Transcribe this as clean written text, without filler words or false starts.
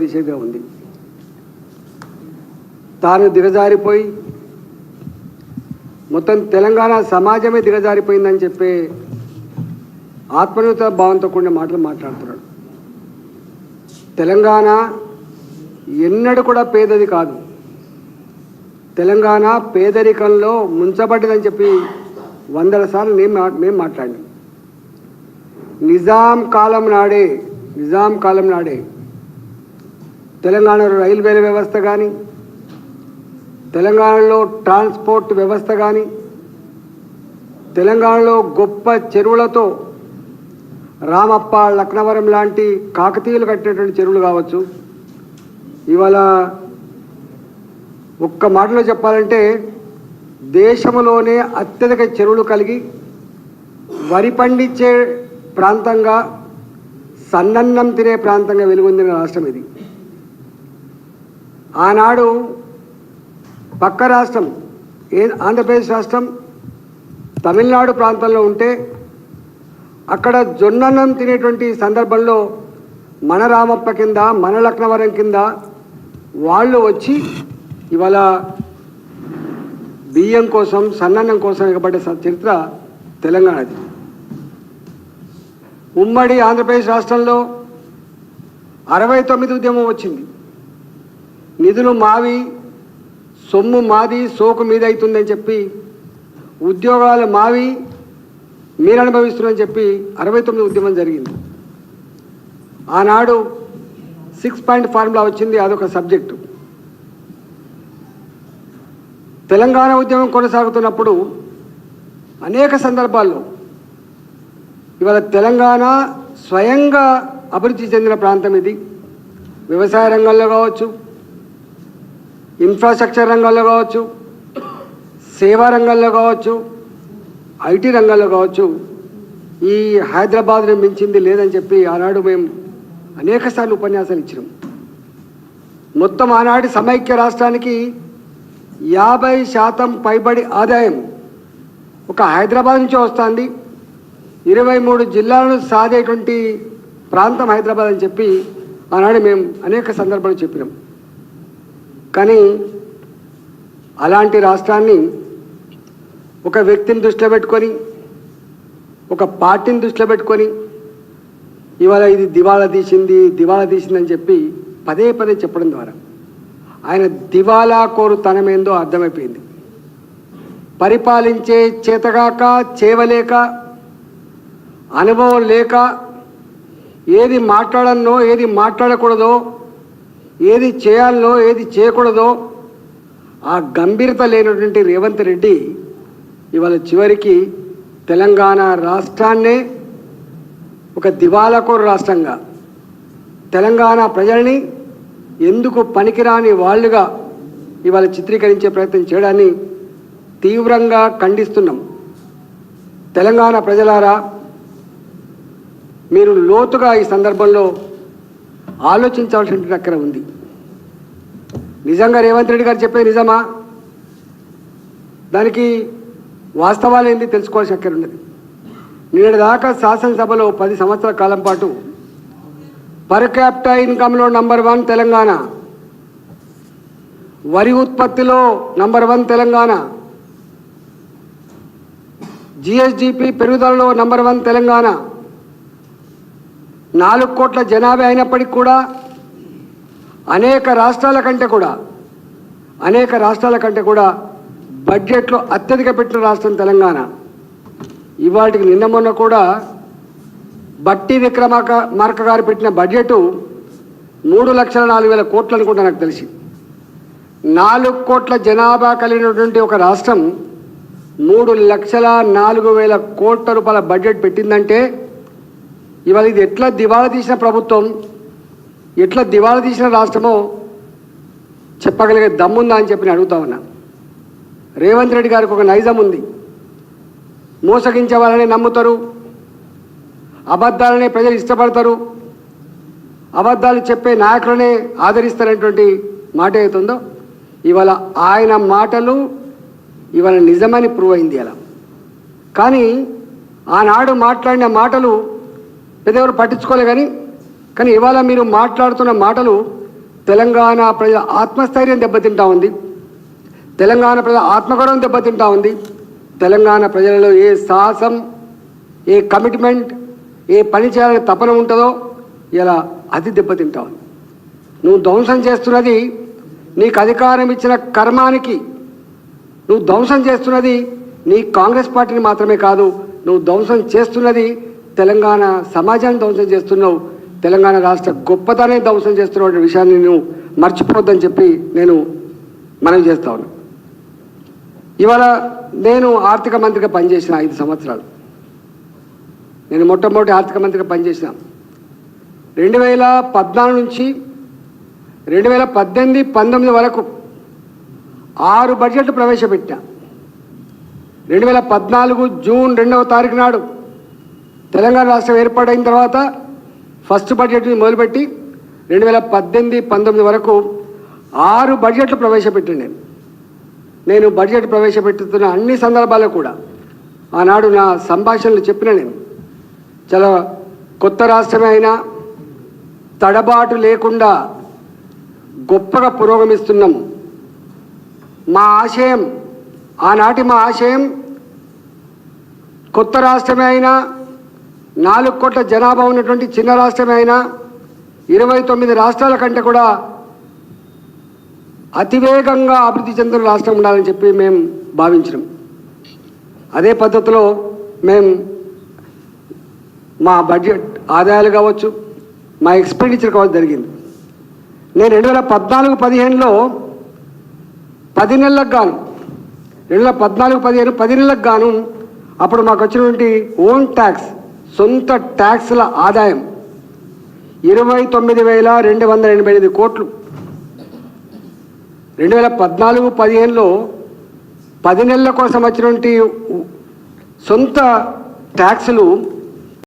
దిశగా ఉంది. తాను దిగజారిపోయి మొత్తం తెలంగాణ సమాజమే దిగజారిపోయిందని చెప్పే ఆత్మన్యూత భావంతో కూడిన మాటలు మాట్లాడుతున్నాడు. తెలంగాణ ఎన్నడూ కూడా పేదది కాదు. తెలంగాణ పేదరికంలో ముంచబడ్డదని చెప్పి వందల సార్లు మేము మాట్లాడినాం. నిజాం కాలం నాడే తెలంగాణలో రైల్వేల వ్యవస్థ కానీ, తెలంగాణలో ట్రాన్స్పోర్ట్ వ్యవస్థ కానీ, తెలంగాణలో గొప్ప చెరువులతో రామప్ప, లక్నవరం లాంటి కాకతీయులు కట్టినటువంటి చెరువులు కావచ్చు. ఇవాళ ఒక్క మాటలో చెప్పాలంటే దేశంలోనే అత్యధిక చెరువులు కలిగి వరి పండించే ప్రాంతంగా, సన్నన్నం తినే ప్రాంతంగా వెలుగొందిన రాష్ట్రం ఇది. ఆనాడు పక్క రాష్ట్రం ఆంధ్రప్రదేశ్ రాష్ట్రం తమిళనాడు ప్రాంతంలో ఉంటే అక్కడ జొన్నన్నం తినేటువంటి సందర్భంలో మన రామప్ప కింద, మన లక్నవరం కింద వాళ్ళు వచ్చి ఇవాళ బియ్యం కోసం, సన్నన్నం కోసం ఎగబడ్డ చరిత్ర తెలంగాణది. ఉమ్మడి ఆంధ్రప్రదేశ్ రాష్ట్రంలో 69 ఉద్యమం వచ్చింది. నిధులు మావి, సొమ్ము మాది, సోకు మీద అవుతుందని చెప్పి, ఉద్యోగాలు మావి, మీరు అనుభవిస్తున్నారని చెప్పి 69 ఉద్యమం జరిగింది. ఆనాడు 6 పాయింట్ ఫార్ములా వచ్చింది, అదొక సబ్జెక్టు. తెలంగాణ ఉద్యమం కొనసాగుతున్నప్పుడు అనేక సందర్భాల్లో ఇవాళ తెలంగాణ స్వయంగా అభివృద్ధి చెందిన ప్రాంతం ఇది. వ్యవసాయ రంగంలో కావచ్చు, ఇన్ఫ్రాస్ట్రక్చర్ రంగంలో కావచ్చు, సేవా రంగంలో కావచ్చు, ఐటీ రంగంలో కావచ్చు, ఈ హైదరాబాద్ని మించింది లేదని చెప్పి ఆనాడు మేము అనేక సార్లు ఉపన్యాసాలు ఇచ్చినాం. మొత్తం ఆనాటి సమైక్య రాష్ట్రానికి 50% పైబడి ఆదాయం ఒక హైదరాబాద్ నుంచే వస్తుంది. 23 జిల్లాలను సాధేటువంటి ప్రాంతం హైదరాబాద్ అని చెప్పి ఆనాడు మేము అనేక సందర్భాలు చెప్పినాం. కానీ అలాంటి రాష్ట్రాన్ని ఒక వ్యక్తిని దృష్టిలో పెట్టుకొని, ఒక పార్టీని దృష్టిలో పెట్టుకొని ఇవాళ ఇది దివాళా తీసిందని చెప్పి పదే చెప్పడం ద్వారా ఆయన దివాలా కోరుతనమేందో అర్థమైపోయింది. పరిపాలించే చేతగాక, చేవలేక, అనుభవం లేక, ఏది మాట్లాడనో, ఏది మాట్లాడకూడదో, ఏది చేయాలనో, ఏది చేయకూడదో ఆ గంభీరత లేనటువంటి రేవంత్ రెడ్డి ఇవాళ చివరికి తెలంగాణ రాష్ట్రాన్నే ఒక దివాలాకోరు రాష్ట్రంగా, తెలంగాణ ప్రజల్ని ఎందుకు పనికిరాని వాళ్ళుగా ఇవాళ చిత్రీకరించే ప్రయత్నం చేయడాన్ని తీవ్రంగా ఖండిస్తున్నాం. తెలంగాణ ప్రజలారా, మీరు లోతుగా ఈ సందర్భంలో ఆలోచించాల్సిన అక్కడ ఉంది. నిజంగా రేవంత్ రెడ్డి గారు చెప్పేది నిజమా? దానికి వాస్తవాలు ఏంటి తెలుసుకోవాల్సిన అక్కడ ఉన్నది. నిన్నటి దాకా శాసనసభలో 10 సంవత్సరాల కాలం పాటు పర్ క్యాపిటా ఇన్కంలో నంబర్ 1 తెలంగాణ, వరి ఉత్పత్తిలో నంబర్ 1 తెలంగాణ, జిఎస్డిపి పెరుగుదలలో నంబర్ 1 తెలంగాణ, 4 కోట్ల జనాభా అయినప్పటికీ కూడా అనేక రాష్ట్రాల కంటే కూడా బడ్జెట్లో అత్యధిక పెట్టిన రాష్ట్రం తెలంగాణ. ఇవాటికి నిన్న మొన్న కూడా బట్టి విక్రమార్క గారు పెట్టిన బడ్జెట్ 3,04,000 కోట్లు అనుకుంటా నాకు తెలిసి. 4 కోట్ల జనాభా కలిగినటువంటి ఒక రాష్ట్రం 3,04,000 కోట్ల రూపాయల బడ్జెట్ పెట్టిందంటే ఇవాళ ఇది ఎట్లా దివాళా తీసిన ప్రభుత్వం, ఎట్లా దివాళా తీసిన రాష్ట్రమో చెప్పగలిగే దమ్ముందా అని చెప్పి అడుగుతా ఉన్నా. రేవంత్ రెడ్డి గారికి ఒక నైజం ఉంది. మోసగించే వాళ్ళని నమ్ముతారు, అబద్ధాలనే ప్రజలు ఇష్టపడతారు, అబద్ధాలు చెప్పే నాయకులనే ఆదరిస్తారనేటువంటి మాట అవుతుందో ఇవాళ ఆయన మాటలు ఇవాళ నిజమని ప్రూవ్ అయింది అలా. కానీ ఆనాడు మాట్లాడిన మాటలు పెద్దెవరు పట్టించుకోలే. కానీ కానీ ఇవాళ మీరు మాట్లాడుతున్న మాటలు తెలంగాణ ప్రజల ఆత్మస్థైర్యం దెబ్బతింటా ఉంది, తెలంగాణ ప్రజల ఆత్మగౌరవం దెబ్బతింటా ఉంది, తెలంగాణ ప్రజలలో ఏ సాహసం, ఏ కమిట్మెంట్, ఏ పని చేయాలని తపన ఉంటుందో ఇలా అది దెబ్బతింటా ఉంది. నువ్వు ధ్వంసం చేస్తున్నది నీకు అధికారం ఇచ్చిన కర్మానికి, నువ్వు ధ్వంసం చేస్తున్నది నీ కాంగ్రెస్ పార్టీని మాత్రమే కాదు, నువ్వు ధ్వంసం చేస్తున్నది తెలంగాణ సమాజాన్ని ధ్వంసం చేస్తున్నావు, తెలంగాణ రాష్ట్ర గొప్పతనాన్ని ధ్వంసం చేస్తున్న విషయాన్ని నువ్వు మర్చిపోవద్దని చెప్పి నేను మనవి చేస్తా ఉన్నాను. ఇవాళ నేను ఆర్థిక మంత్రిగా పనిచేసిన 5 సంవత్సరాలు. నేను మొట్టమొదటి ఆర్థిక మంత్రిగా పనిచేసిన 2014 నుంచి 2018-19 వరకు 6 బడ్జెట్లు ప్రవేశపెట్టా. 2014 జూన్ 2వ తారీఖు నాడు తెలంగాణ రాష్ట్రం ఏర్పాటైన తర్వాత ఫస్ట్ బడ్జెట్ని మొదలుపెట్టి 2018-19 వరకు 6 బడ్జెట్లు ప్రవేశపెట్టింది. నేను బడ్జెట్ ప్రవేశపెట్టుతున్న అన్ని సందర్భాల్లో కూడా ఆనాడు నా సంభాషణలు చెప్పిన నేను చాలా కొత్త రాష్ట్రమే అయినా తడబాటు లేకుండా గొప్పగా పురోగమిస్తున్నాం. మా ఆశయం, ఆనాటి మా ఆశయం కొత్త రాష్ట్రమే అయినా 4 కోట్ల జనాభా ఉన్నటువంటి చిన్న రాష్ట్రమే అయినా 29 రాష్ట్రాల కంటే కూడా అతివేగంగా అభివృద్ధి చెందిన రాష్ట్రం ఉండాలని చెప్పి మేము భావించినాం. అదే పద్ధతిలో మేము మా బడ్జెట్ ఆదాయాలు కావచ్చు, మా ఎక్స్పెండిచర్ కావచ్చు జరిగింది. నేను 2014-15లో 10 నెలలకు గాను 2014-15 10 నెలలకు గాను అప్పుడు మాకు వచ్చినటువంటి ఓన్ ట్యాక్స్, సొంత ట్యాక్స్ల ఆదాయం 29,288 కోట్లు. 2014-15లో 10 నెలల కోసం వచ్చినటువంటి సొంత ట్యాక్సులు